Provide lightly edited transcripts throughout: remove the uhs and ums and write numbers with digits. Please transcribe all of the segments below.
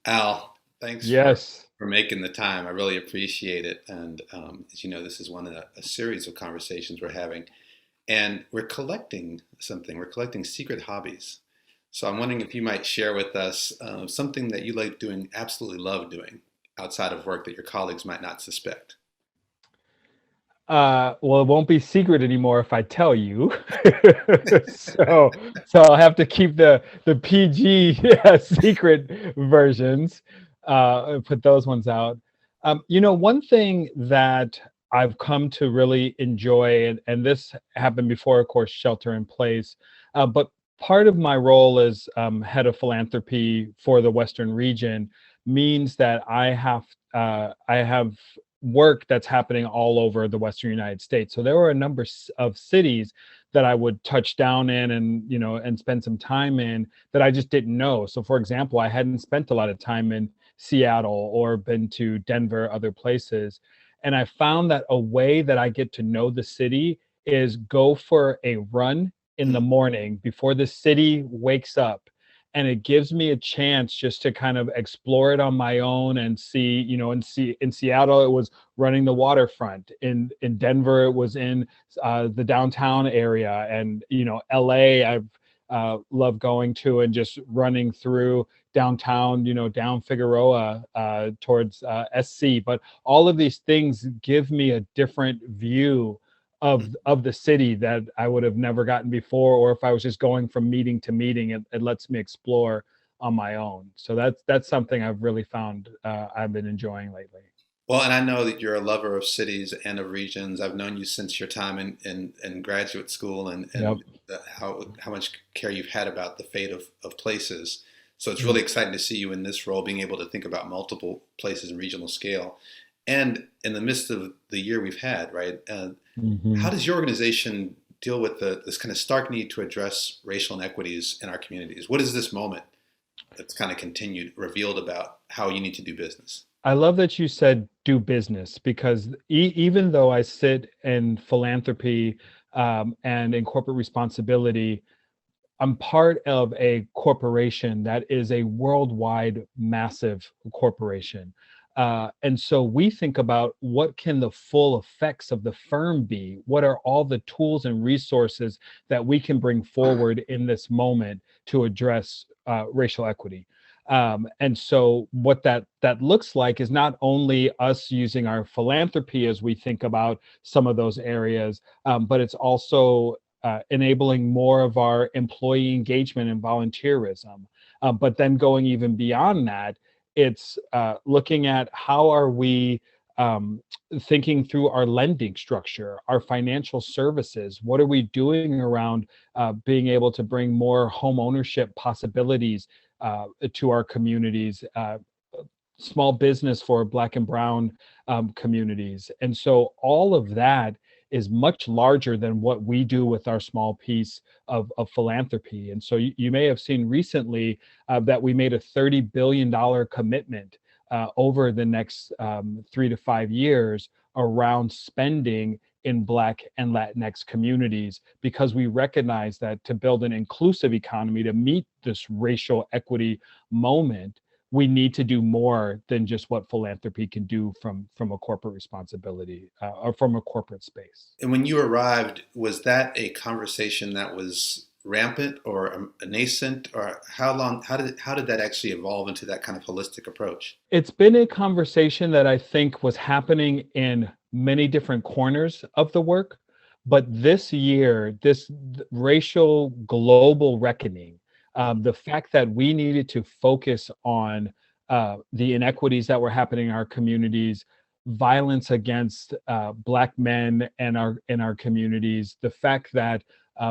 Al, thanks Yes. for making the time. I really appreciate it. And as you know, this is one of a series of conversations we're having, and we're collecting something. We're collecting secret hobbies. So I'm wondering if you might share with us something that you like doing, absolutely love doing outside of work that your colleagues might not suspect. Well, it won't be secret anymore if I tell you. So, so I'll have to keep the PG secret versions, put those ones out. One thing that I've come to really enjoy, and this happened before, of course, shelter in place, but part of my role as head of philanthropy for the Western region means that I have work that's happening all over the Western United States. So there were a number of cities that I would touch down in and spend some time in that I just didn't know. So for example, I hadn't spent a lot of time in Seattle or been to Denver, other places. And I found that a way that I get to know the city is go for a run in the Mm. morning before the city wakes up, and it gives me a chance just to kind of explore it on my own and see, in Seattle it was running the waterfront. In Denver it was in the downtown area, and LA I've loved going to and just running through downtown, down Figueroa towards SC. But all of these things give me a different view Mm. of the city that I would have never gotten before, or if I was just going from meeting to meeting, it lets me explore on my own. So that's something I've really found I've been enjoying lately. Well, and I know that you're a lover of cities and of regions. I've known you since your time in graduate school Yep. and how much care you've had about the fate of places. So it's Mm-hmm. really exciting to see you in this role, being able to think about multiple places and regional scale. And in the midst of the year we've had, right? Mm-hmm. How does your organization deal with this kind of stark need to address racial inequities in our communities? What is this moment that's kind of continued, revealed about how you need to do business? I love that you said do business, because even though I sit in philanthropy and in corporate responsibility, I'm part of a corporation that is a worldwide massive corporation. And so we think about what can the full effects of the firm be? What are all the tools and resources that we can bring forward in this moment to address racial equity? And so what that looks like is not only us using our philanthropy as we think about some of those areas, but it's also enabling more of our employee engagement and volunteerism. But then going even beyond that, it's looking at how are we um, thinking through our lending structure, our financial services. What are we doing around being able to bring more home ownership possibilities to our communities? Small business for Black and Brown communities. And so all of that is much larger than what we do with our small piece of philanthropy. And so you may have seen recently that we made a $30 billion commitment over the next 3 to 5 years around spending in Black and Latinx communities, because we recognize that to build an inclusive economy, to meet this racial equity moment, we need to do more than just what philanthropy can do from a corporate responsibility or from a corporate space. And when you arrived, was that a conversation that was rampant or nascent, or how did that actually evolve into that kind of holistic approach? It's been a conversation that I think was happening in many different corners of the work, but this year, this racial global reckoning, the fact that we needed to focus on the inequities that were happening in our communities, violence against Black men and our communities, the fact that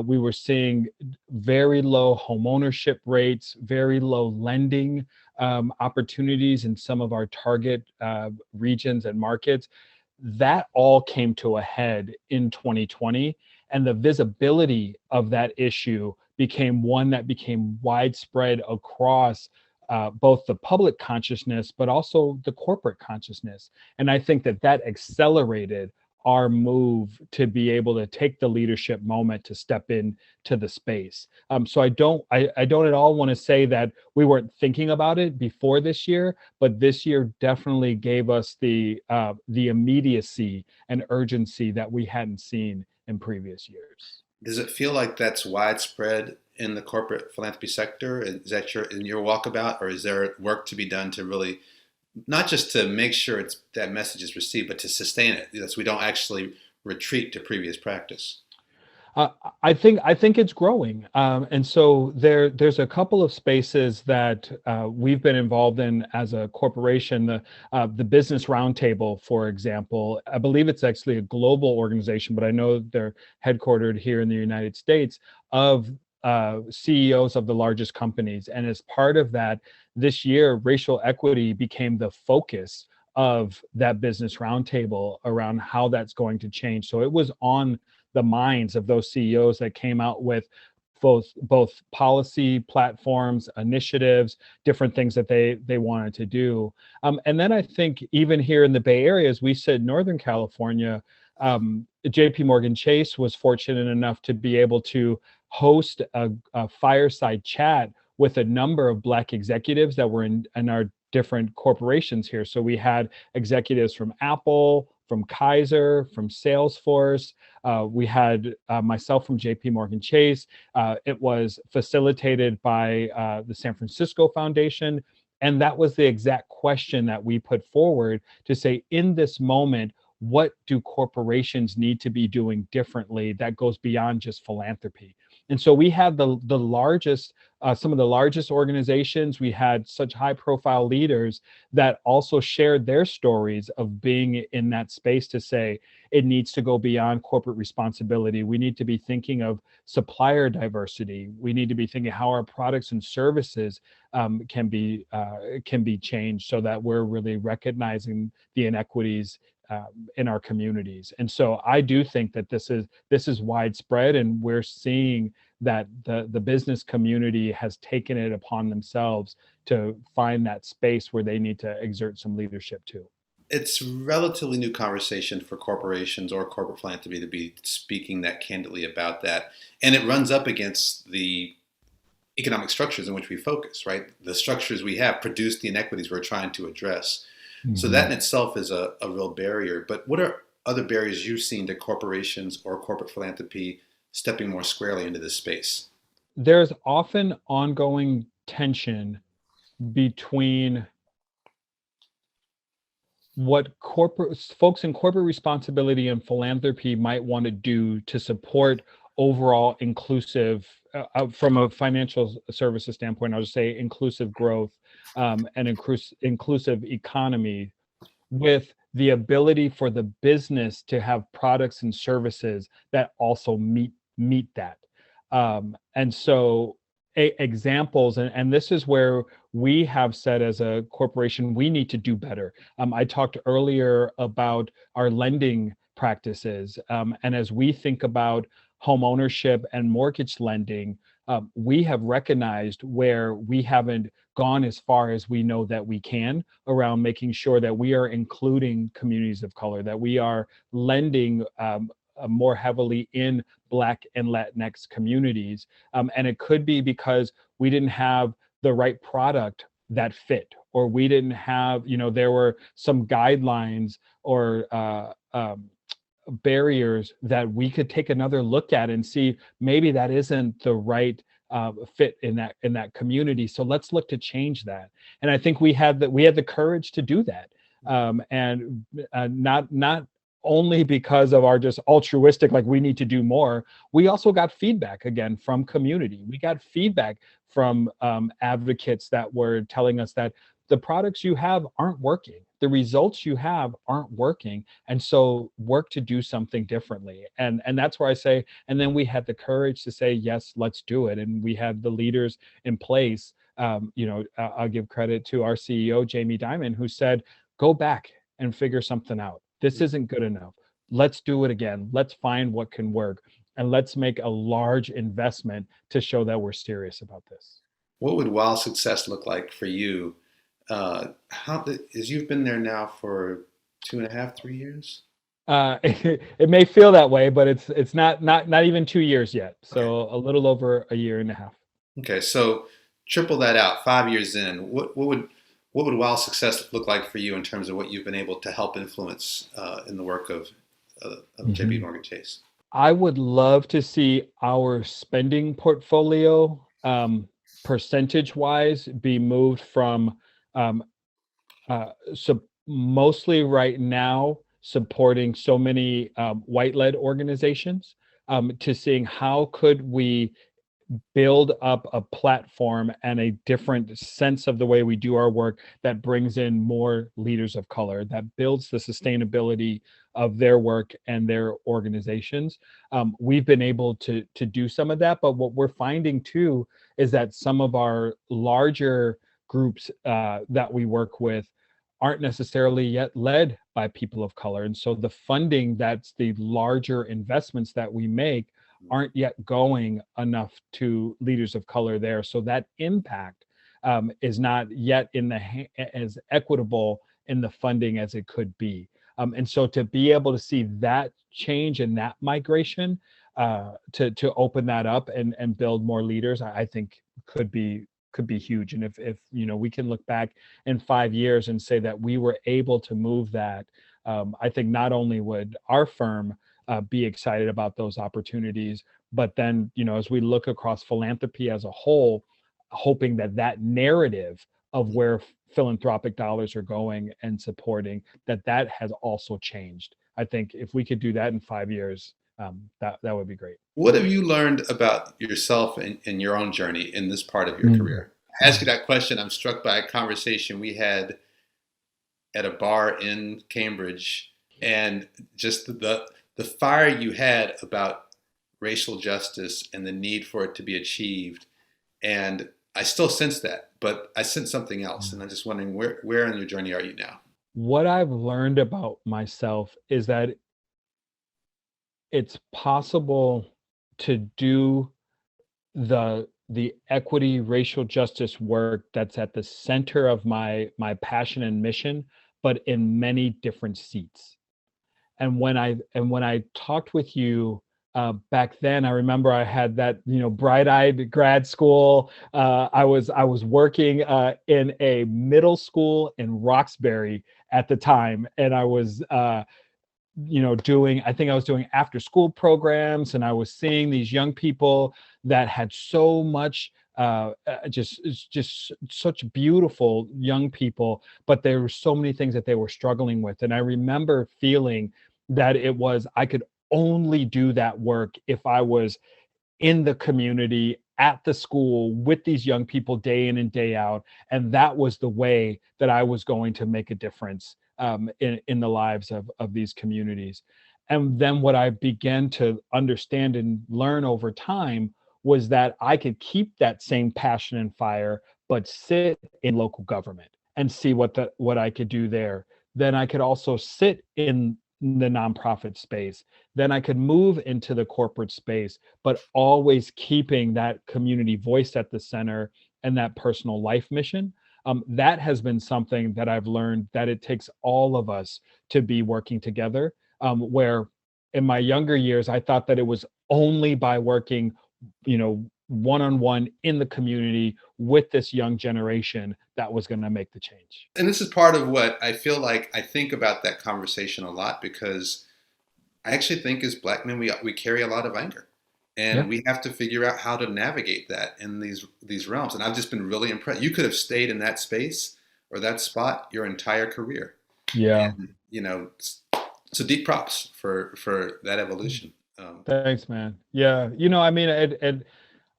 we were seeing very low home ownership rates, very low lending opportunities in some of our target regions and markets. That all came to a head in 2020. And the visibility of that issue became one that became widespread across both the public consciousness, but also the corporate consciousness. And I think that accelerated our move to be able to take the leadership moment to step in to the space. So I don't at all want to say that we weren't thinking about it before this year, but this year definitely gave us the immediacy and urgency that we hadn't seen in previous years. Does it feel like that's widespread in the corporate philanthropy sector? Is that in your walkabout, or is there work to be done to really not just to make sure that message is received, but to sustain it, so we don't actually retreat to previous practice? Uh, I think it's growing, and so there's a couple of spaces that we've been involved in as a corporation. The Business Roundtable, for example, I believe it's actually a global organization, but I know they're headquartered here in the United States, of CEOs of the largest companies. And as part of that, this year, racial equity became the focus of that Business Roundtable around how that's going to change. So it was on the minds of those CEOs that came out with both policy platforms, initiatives, different things that they wanted to do. And then I think even here in the Bay Area, as we said, Northern California, JP Morgan Chase was fortunate enough to be able to host a fireside chat with a number of Black executives that were in our different corporations here. So we had executives from Apple, from Kaiser, from Salesforce. We had myself from JP Morgan Chase. It was facilitated by the San Francisco Foundation. And that was the exact question that we put forward to say, in this moment, what do corporations need to be doing differently that goes beyond just philanthropy? And so we had the largest, some of the largest organizations. We had such high profile leaders that also shared their stories of being in that space to say it needs to go beyond corporate responsibility. We need to be thinking of supplier diversity. We need to be thinking how our products and services can be changed so that we're really recognizing the inequities in our communities. And so I do think that this is widespread, and we're seeing that the business community has taken it upon themselves to find that space where they need to exert some leadership too. It's relatively new conversation for corporations or corporate philanthropy to be speaking that candidly about that, and it runs up against the economic structures in which we focus, right? The structures we have produce the inequities we're trying to address. So that in Mhm. itself is a real barrier. But what are other barriers you've seen to corporations or corporate philanthropy stepping more squarely into this space? There's often ongoing tension between what corporate folks in corporate responsibility and philanthropy might want to do to support overall inclusive, from a financial services standpoint, I'll just say inclusive growth, and inclusive economy, with the ability for the business to have products and services that also meet that. And so examples, and this is where we have said as a corporation we need to do better. I talked earlier about our lending practices, and as we think about home ownership and mortgage lending, we have recognized where we haven't gone as far as we know that we can around making sure that we are including communities of color, that we are lending more heavily in Black and Latinx communities. And it could be because we didn't have the right product that fit, or we didn't have, there were some guidelines or barriers that we could take another look at and see maybe that isn't the right fit in that community. So let's look to change that. And I think we had the courage to do that, and not only because of our just altruistic, like we need to do more. We also got feedback again from community. We got feedback from advocates that were telling us that the products you have aren't working, the results you have aren't working, and so work to do something differently. And that's where I say, and then we had the courage to say yes, let's do it. And we had the leaders in place. I'll give credit to our CEO Jamie Dimon, who said, go back and figure something out. This isn't good enough. Let's do it again. Let's find what can work, and let's make a large investment to show that we're serious about this. What would wild success look like for you? As you've been there now for 2.5, 3 years? It may feel that way, but it's not even 2 years yet. So a little over a year and a half. Okay, so triple that out, 5 years in. What would wild success look like for you in terms of what you've been able to help influence in the work of JP Mhm. Morgan Chase? I would love to see our spending portfolio, percentage wise, be moved from um, so mostly right now supporting so many white-led organizations, to seeing how could we build up a platform and a different sense of the way we do our work that brings in more leaders of color, that builds the sustainability of their work and their organizations. We've been able to do some of that, but what we're finding too is that some of our larger groups that we work with aren't necessarily yet led by people of color. And so the funding, that's the larger investments that we make, aren't yet going enough to leaders of color there. So that impact is not yet as equitable in the funding as it could be. And so to be able to see that change and that migration, to open that up and build more leaders, I think could be could be huge. And if we can look back in 5 years and say that we were able to move that, I think not only would our firm be excited about those opportunities, but then as we look across philanthropy as a whole, hoping that that narrative of where philanthropic dollars are going and supporting that has also changed. I think if we could do that in 5 years, that would be great. What have you learned about yourself and your own journey in this part of your Mm. career? I ask you that question. I'm struck by a conversation we had at a bar in Cambridge, and just the fire you had about racial justice and the need for it to be achieved. And I still sense that, but I sense something else. And I'm just wondering where in your journey are you now? What I've learned about myself is that it's possible to do the equity racial justice work that's at the center of my passion and mission, but in many different seats. And when I talked with you back then, I remember I had that bright-eyed grad school. I was working in a middle school in Roxbury at the time, and I was doing, I think I was doing after school programs, and I was seeing these young people that had so much just such beautiful young people, but there were so many things that they were struggling with. And I remember feeling that it was, I could only do that work if I was in the community at the school with these young people day in and day out, and that was the way that I was going to make a difference in the lives of these communities. And then what I began to understand and learn over time was that I could keep that same passion and fire, but sit in local government and see what I could do there. Then I could also sit in the nonprofit space. Then I could move into the corporate space, but always keeping that community voice at the center and that personal life mission. That has been something that I've learned, that it takes all of us to be working together. Where in my younger years, I thought that it was only by working, one on one in the community with this young generation that was going to make the change. And this is part of what I feel like I think about that conversation a lot, because I actually think as black men we carry a lot of anger, and Yeah. we have to figure out how to navigate that in these realms. And I've just been really impressed. You could have stayed in that space or that spot your entire career, Yeah. and so deep props for that evolution. Thanks, man. Yeah. I mean, it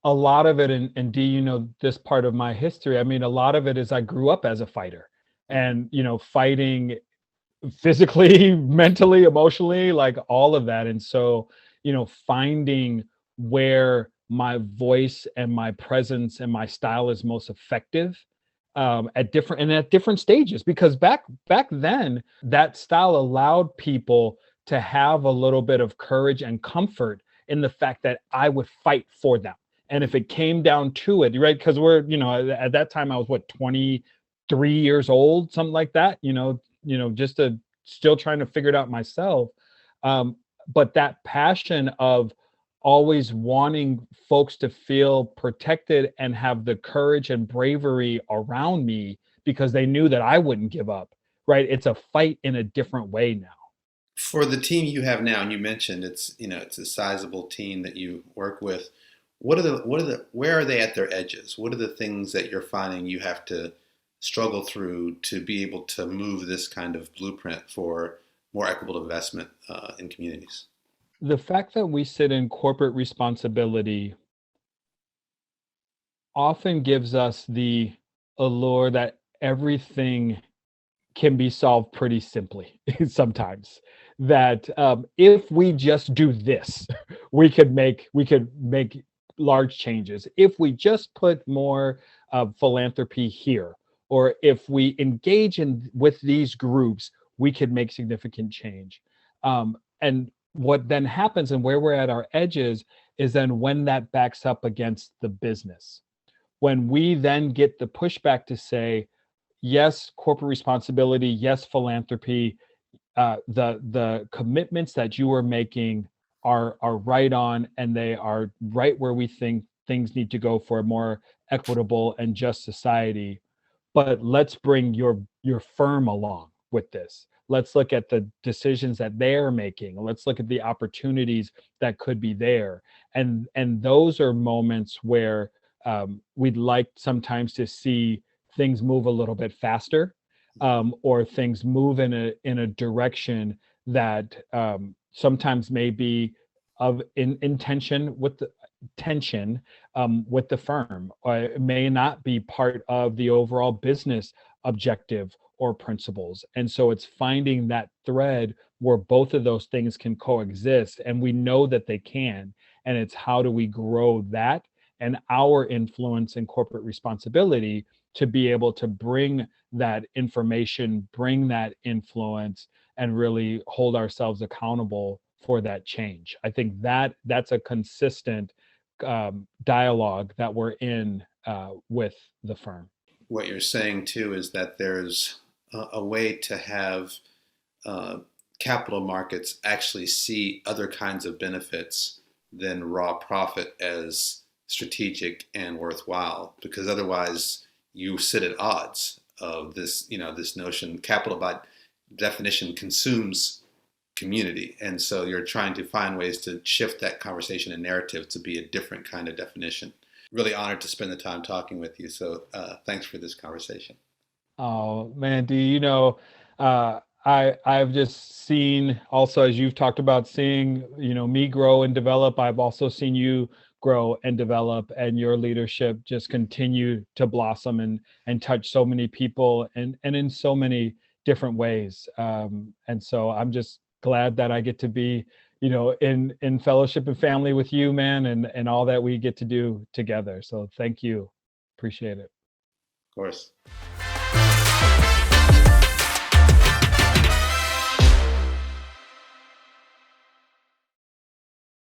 a lot of it, and D, this part of my history, I mean, a lot of it is I grew up as a fighter, and fighting physically, mentally, emotionally, like all of that. And so, finding where my voice and my presence and my style is most effective at different stages, because back then that style allowed people to have a little bit of courage and comfort in the fact that I would fight for them. And if it came down to it, right, because we're, at that time I was, what, 23 years old, something like that, just still trying to figure it out myself. But that passion of always wanting folks to feel protected and have the courage and bravery around me because they knew that I wouldn't give up, right? It's a fight in a different way now. For the team you have now, and you mentioned it's a sizable team that you work with. Where are they at their edges? What are the things that you're finding you have to struggle through to be able to move this kind of blueprint for more equitable investment in communities? The fact that we sit in corporate responsibility often gives us the allure that everything can be solved pretty simply sometimes. That if we just do this, we could make large changes. If we just put more philanthropy here, or if we engage in with these groups, we could make significant change. And what then happens, and where we're at our edges, is then when that backs up against the business, when we then get the pushback to say, yes, corporate responsibility, yes, philanthropy, the commitments that you are making are right on, and they are right where we think things need to go for a more equitable and just society. But let's bring your firm along with this. Let's look at the decisions that they're making. Let's look at the opportunities that could be there. And those are moments where we'd like sometimes to see things move a little bit faster, or things move in a direction that sometimes may be of in tension with the tension with the firm, or it may not be part of the overall business objective or principles. And so it's finding that thread where both of those things can coexist, and we know that they can. And it's how do we grow that and our influence and corporate responsibility to be able to bring that information, bring that influence, and really hold ourselves accountable for that change. I think that that's a consistent dialogue that we're in with the firm. What you're saying too is that there's a way to have uh, capital markets actually see other kinds of benefits than raw profit as strategic and worthwhile, because otherwise you sit at odds of this notion. Capital by definition consumes community, and so you're trying to find ways to shift that conversation and narrative to be a different kind of definition. Really honored to spend the time talking with you, so thanks for this conversation. Oh man, do you know, I've just seen also, as you've talked about, seeing me grow and develop. I've also seen you grow and develop, and your leadership just continue to blossom and touch so many people and in so many different ways. And so I'm just glad that I get to be in fellowship and family with you, man, and all that we get to do together. So thank you, appreciate it. Of course.